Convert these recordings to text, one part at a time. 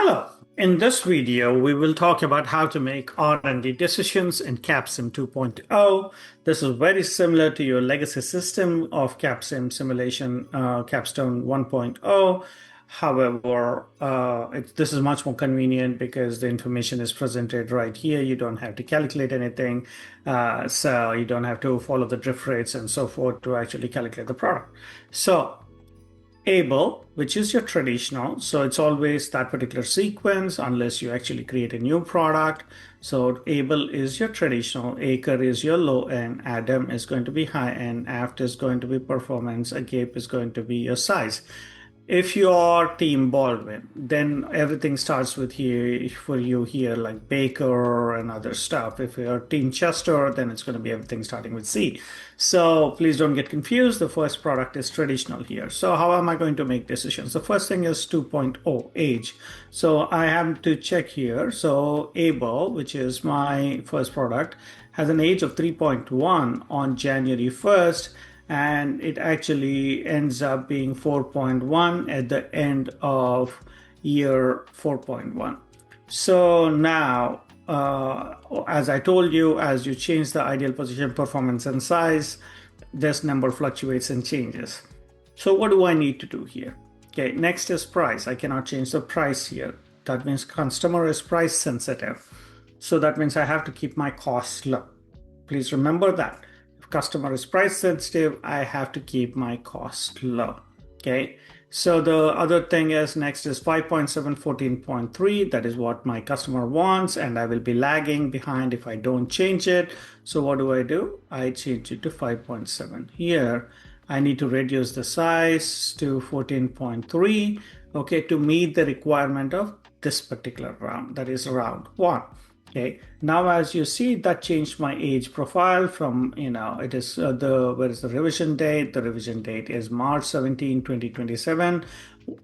Hello. In this video, we will talk about how to make R&D decisions in CapSim 2.0. This is very similar to your legacy system of CapSim simulation Capstone 1.0. However, this is much more convenient because the information is presented right here. You don't have to calculate anything. So you don't have to follow the drift rates and so forth to actually calculate the product. So able, which is your traditional, so it's always that particular sequence unless you actually create a new product. So able is your traditional, acre is your low end, Adam is going to be high end, aft is going to be performance, agape is going to be your size. If you're Team Baldwin, then everything starts with here for you here, like Baker and other stuff. If you're Team Chester, then it's going to be everything starting with C. So please don't get confused. The first product is traditional here. So how am I going to make decisions? The first thing is 2.0 age. So I have to check here. So Able, which is my first product, has an age of 3.1 on January 1st. And it actually ends up being 4.1 at the end of year 4.1. So now, as I told you, as you change the ideal position, performance, and size, this number fluctuates and changes. So what do I need to do here? Okay, next is price. I cannot change the price here. That means customer is price sensitive. So that means I have to keep my costs low. Please remember that. Customer is price sensitive, I have to keep my cost low. Okay, so the other thing is next is 5.7 14.3. That is what my customer wants, and I will be lagging behind if I don't change it. So what do? I change it to 5.7 here. I need to reduce the size to 14.3, okay, to meet the requirement of this particular round, that is round one. Okay, now as you see, that changed my age profile from, it is where is the revision date? The revision date is March 17, 2027.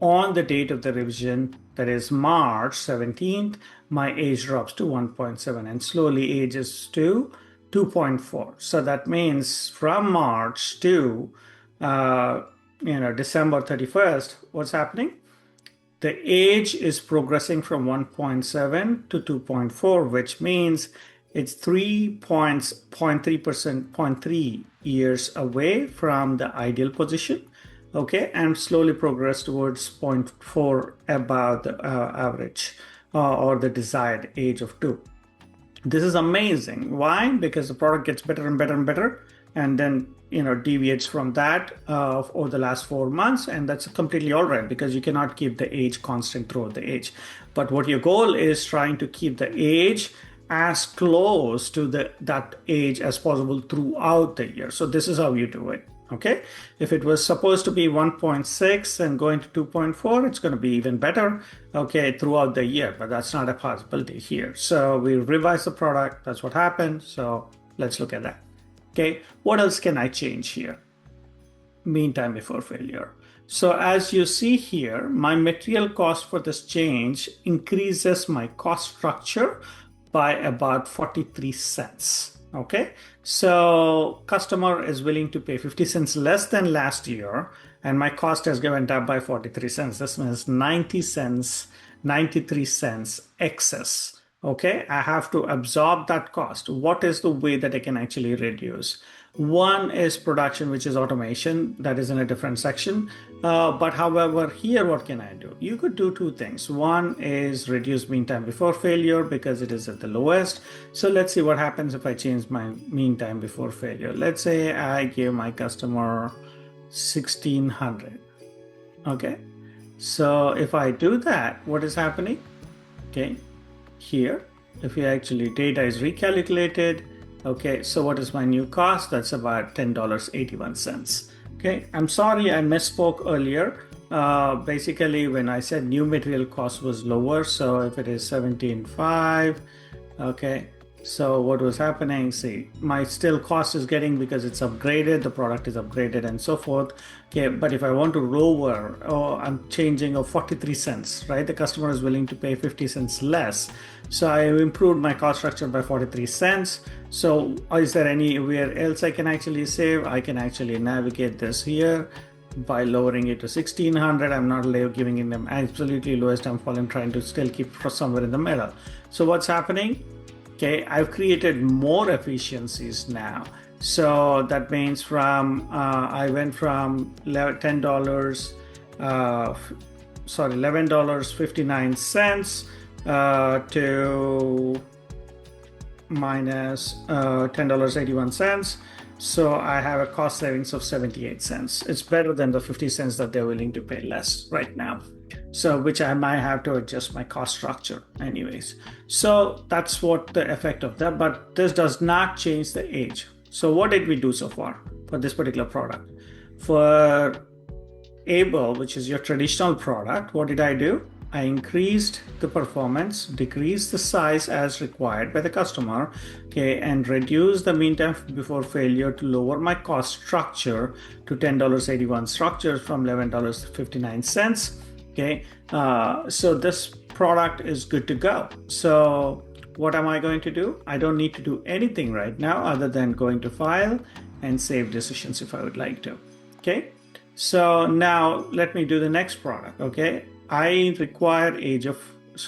On the date of the revision, that is March 17th, my age drops to 1.7 and slowly ages to 2.4. So that means from March to, December 31st, what's happening? The age is progressing from 1.7 to 2.4, which means it's 0.3 years away from the ideal position, okay, and slowly progress towards 0.4 above the average or the desired age of 2. This is amazing. Why? Because the product gets better and better and better, and then deviates from that over the last 4 months, and that's completely all right because you cannot keep the age constant throughout the age. But what your goal is trying to keep the age as close to that age as possible throughout the year. So this is how you do it. Okay, if it was supposed to be 1.6 and going to 2.4, it's going to be even better, okay, throughout the year, but that's not a possibility here. So we revise the product. That's what happened. So let's look at that. Okay, what else can I change here? Mean time before failure. So as you see here, my material cost for this change increases my cost structure by about 43 cents. Okay, so customer is willing to pay 50 cents less than last year, and my cost has gone up by 43 cents. This means 90 cents, 93 cents excess. Okay, I have to absorb that cost. What is the way that I can actually reduce? One is production, which is automation. That is in a different section. But however, here, what can I do? You could do two things. One is reduce mean time before failure because it is at the lowest. So let's see what happens if I change my mean time before failure. Let's say I give my customer 1600. Okay, so if I do that, what is happening? Okay, here, if you actually data is recalculated, okay, so what is my new cost? That's about $10.81. Okay, I'm sorry I misspoke earlier. Basically, when I said new material cost was lower, so if it is 17.5, okay, so what was happening? See, my still cost is getting because it's upgraded, the product is upgraded and so forth. Okay, but if I want to lower, I'm changing of 43 cents, right? The customer is willing to pay 50 cents less. So I improved my cost structure by 43 cents. So is there anywhere else I can actually save? I can actually navigate this here. by lowering it to 1600. I'm not giving them absolutely lowest. I'm falling, trying to still keep for somewhere in the middle. So what's happening? Okay, I've created more efficiencies now. So that means I went from $10, $11.59 to minus $10.81. So I have a cost savings of 78 cents. It's better than the 50 cents that they're willing to pay less right now. So which I might have to adjust my cost structure anyways. So that's what the effect of that, but this does not change the age. So what did we do so far for this particular product? For Able, which is your traditional product, what did I do? I increased the performance, decreased the size as required by the customer, okay, and reduced the mean time before failure to lower my cost structure to $10.81 structure from $11.59. Okay, so this product is good to go. So what am I going to do? I don't need to do anything right now other than going to File and Save Decisions if I would like to. Okay, so now let me do the next product. Okay, I require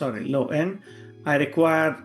low end. I require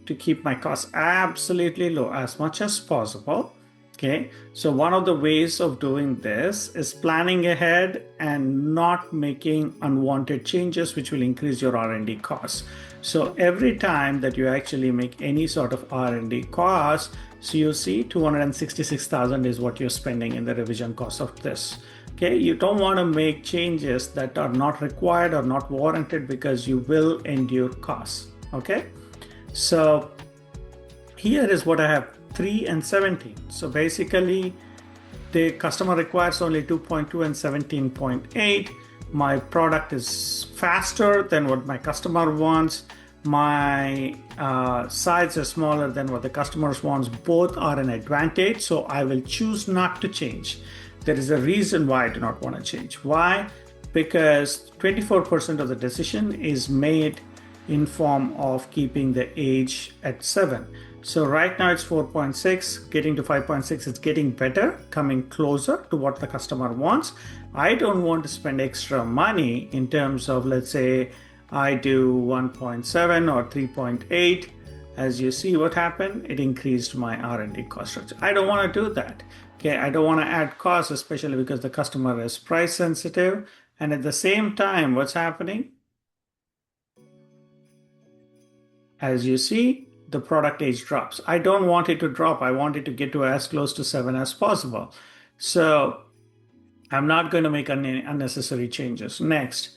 to keep my costs absolutely low as much as possible. Okay, so one of the ways of doing this is planning ahead and not making unwanted changes which will increase your R&D costs. So every time that you actually make any sort of R&D cost, so you see 266,000 is what you're spending in the revision cost of this. Okay, you don't want to make changes that are not required or not warranted because you will endure costs. Okay, so here is what I have, 3 and 17. So basically the customer requires only 2.2 and 17.8. My product is faster than what my customer wants. My size is smaller than what the customers wants. Both are an advantage, so I will choose not to change. There is a reason why I do not want to change. Why? Because 24% of the decision is made in form of keeping the age at 7. So right now it's 4.6, getting to 5.6, it's getting better, coming closer to what the customer wants. I don't want to spend extra money in terms of, let's say, I do 1.7 or 3.8. As you see what happened, it increased my R&D cost structure. I don't want to do that. Okay, I don't want to add costs, especially because the customer is price sensitive. And at the same time, what's happening? As you see, the product age drops. I don't want it to drop. I want it to get to as close to 7 as possible. So I'm not going to make any unnecessary changes. Next,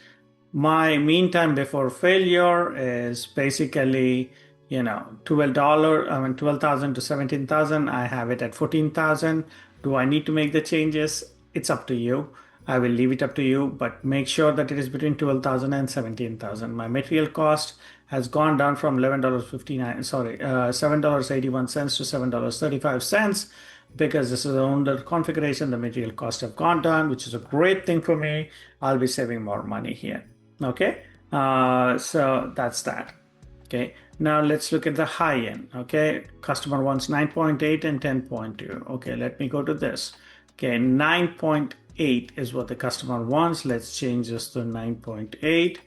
my mean time before failure is basically, $12,000 to 17,000. I have it at 14,000. Do I need to make the changes? It's up to you. I will leave it up to you, but make sure that it is between 12,000 and 17,000. My material cost has gone down from $7.81 to $7.35 because this is under configuration. The material costs have gone down, which is a great thing for me. I'll be saving more money here. Okay, so that's that. Okay, now let's look at the high end. Okay, customer wants 9.8 and 10.2. Okay, let me go to this. Okay, 9.8 is what the customer wants. Let's change this to 9.8.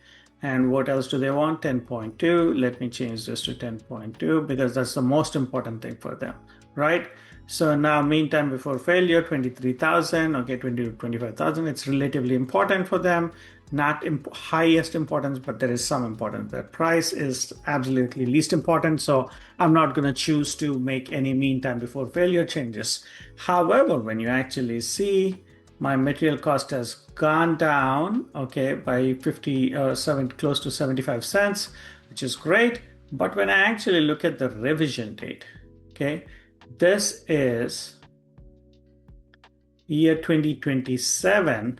And what else do they want? 10.2. Let me change this to 10.2 because that's the most important thing for them, right? So now mean time before failure, 23,000, okay, 20 to 25,000. It's relatively important for them, not highest importance, but there is some importance. The price is absolutely least important. So I'm not going to choose to make any mean time before failure changes. However, when you actually see my material cost has gone down, okay, by 57, close to 75 cents, which is great. But when I actually look at the revision date, okay, this is year 2027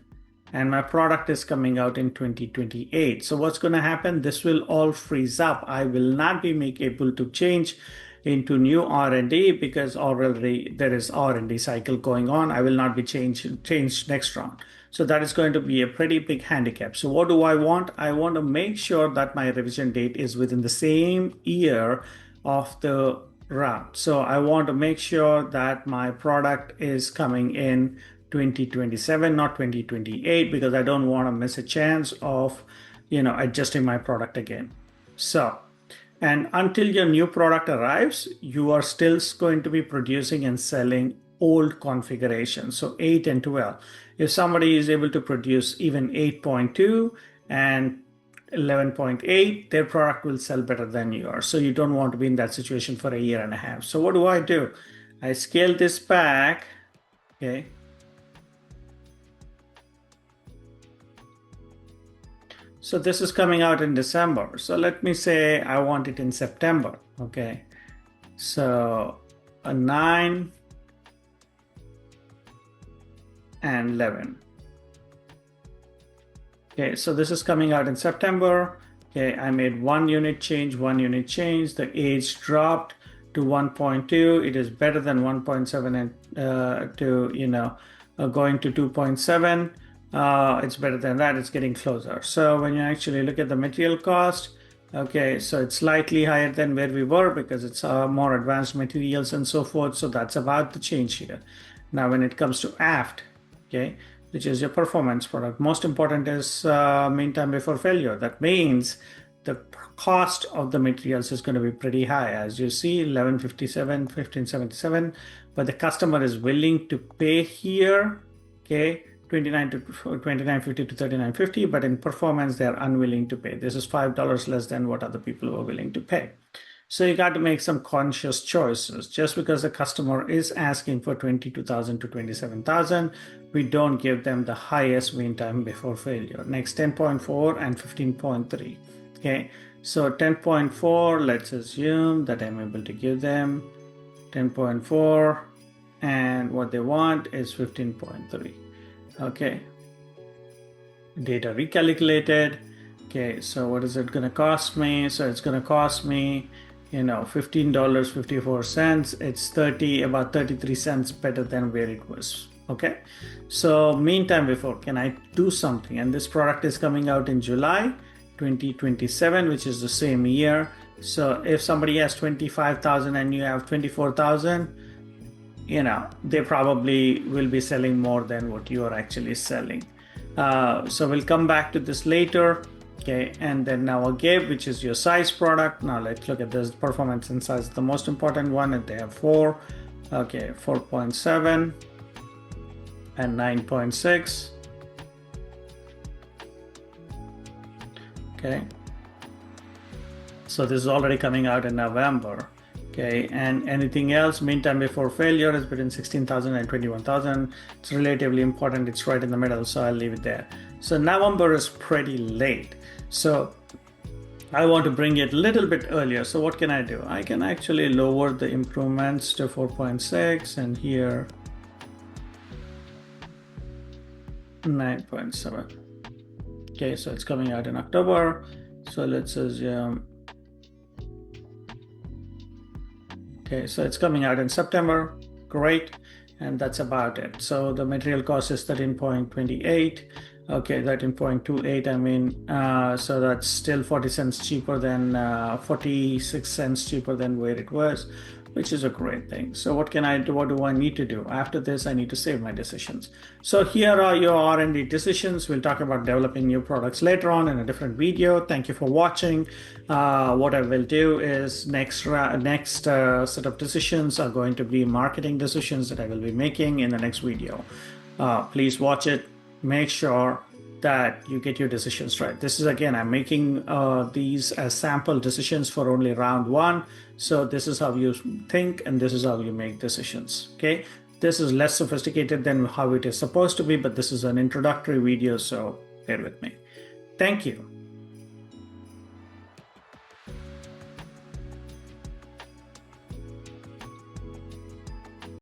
and my product is coming out in 2028. So what's going to happen? This will all freeze up. I will not be able to change into new R&D because already there is R&D cycle going on. I will not be changed next round. So that is going to be a pretty big handicap. So what do I want? I want to make sure that my revision date is within the same year of the round. So I want to make sure that my product is coming in 2027, not 2028, because I don't want to miss a chance of, adjusting my product again. So, and until your new product arrives, you are still going to be producing and selling old configurations. So 8 and 12. If somebody is able to produce even 8.2 and 11.8, their product will sell better than yours. So you don't want to be in that situation for a year and a half. So what do? I scale this back, okay? So this is coming out in December. So let me say I want it in September, okay? So a 9 and 11. Okay, so this is coming out in September. Okay, I made one unit change. The age dropped to 1.2. It is better than 1.7 and going to 2.7. It's better than that. It's getting closer. So when you actually look at the material cost, okay, so it's slightly higher than where we were because it's more advanced materials and so forth. So that's about the change here. Now, when it comes to aft, okay, which is your performance product, most important is mean time before failure. That means the cost of the materials is going to be pretty high. As you see, 1157, 1577, but the customer is willing to pay here, okay, 2950 to 3950, but in performance, they're unwilling to pay. This is $5 less than what other people were willing to pay. So you got to make some conscious choices. Just because the customer is asking for 22,000 to 27,000, we don't give them the highest mean time before failure. Next, 10.4 and 15.3. Okay, so 10.4, let's assume that I'm able to give them 10.4, and what they want is 15.3. Okay, data recalculated. Okay, so what is it going to cost me? So it's going to cost me, $15.54. It's about 33 cents better than where it was. Okay, so meantime before, can I do something? And this product is coming out in July 2027, which is the same year. So if somebody has 25,000 and you have 24,000, they probably will be selling more than what you are actually selling. So we'll come back to this later. Okay, and then now a gap, which is your size product. Now let's look at this performance and size, the most important one, and they have 4. Okay, 4.7 and 9.6. Okay, so this is already coming out in November. Okay, and anything else, mean time before failure is between 16,000 and 21,000. It's relatively important. It's right in the middle, so I'll leave it there. So November is pretty late. So I want to bring it a little bit earlier. So what can I do? I can actually lower the improvements to 4.6 and here 9.7. Okay, so it's coming out in October. So let's assume. Okay, so it's coming out in September. Great. And that's about it. So the material cost is 13.28. Okay, 13.28. I mean, so that's still 40 cents cheaper than 46 cents cheaper than where it was, which is a great thing. So what can I do? What do I need to do? After this, I need to save my decisions. So here are your R&D decisions. We'll talk about developing new products later on in a different video. Thank you for watching. What I will do is next set of decisions are going to be marketing decisions that I will be making in the next video. Please watch it. Make sure that you get your decisions right. This is, again, I'm making these as sample decisions for only round 1. So this is how you think and this is how you make decisions. Okay, this is less sophisticated than how it is supposed to be, but this is an introductory video, so bear with me. Thank you.